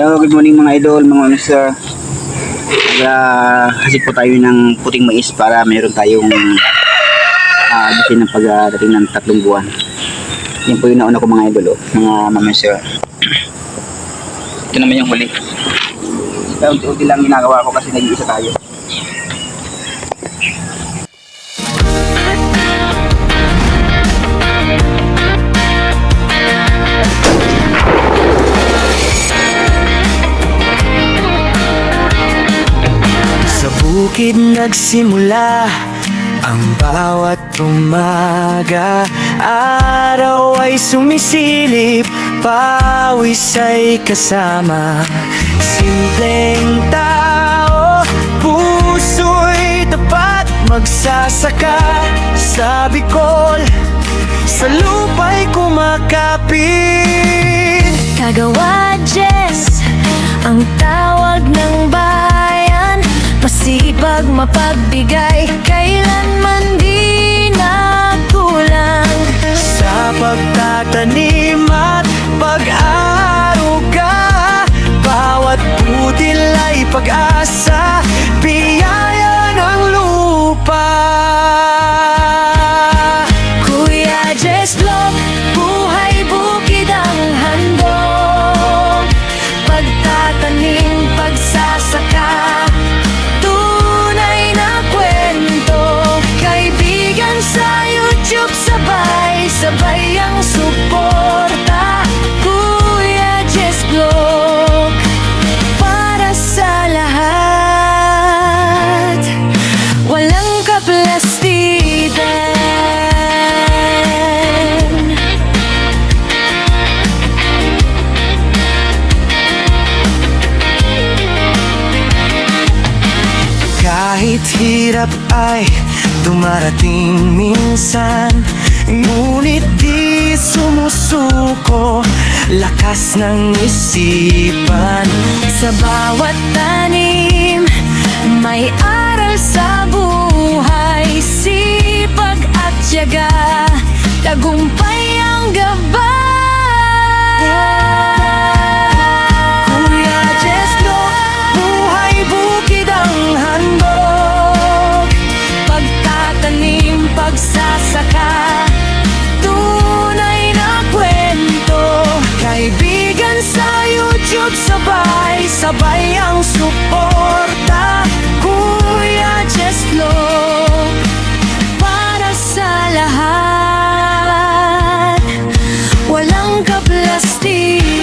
Hello, good morning mga idol, mga mister. Hasip po tayo ng puting mais para mayroon tayong abusin ng pagdating ng 3 buwan. Yan po yung nauna ko mga idol, mga mister. Ito naman yung huli. Unti-unti lang ginagawa ko kasi nag-iisa tayo. Bukid nagsimula ang bawat umaga. Araw ay sumisilip, pawis ay kasama. Simpleng tao, puso'y tapat, magsasaka sa Bicol, sa lupa'y kumakapit. Kagawa Jess, ang tawag ng bayan, masipag mapagbigay, kailanman di nagkulang. Sa pagtatanim at pag-aaruga, bawat butil ay pag-asa, biyaya ng lupa. Kuya Jess Vlog, buhay bukid ang handog, pagtatanim, pagsasaka, sa YouTube, sabay ang suporta. Kuya Jess Vlog, para sa lahat, walang kaplastikan. Kahit hirap ay dumarating minsan, ngunit di sumusuko, lakas ng isipan. Sa bawat tanim, may aral sa buhay, sipag at tiyaga, tagumpay ang gabay. Kuya Jess Vlog, buhay bukid ang handog, pagtatanim, pagsasaka, tunay na kwento. Kaibigan sa YouTube, sabay ang suporta. Kuya Jess Vlog, Para sa lahat, walang kaplastik.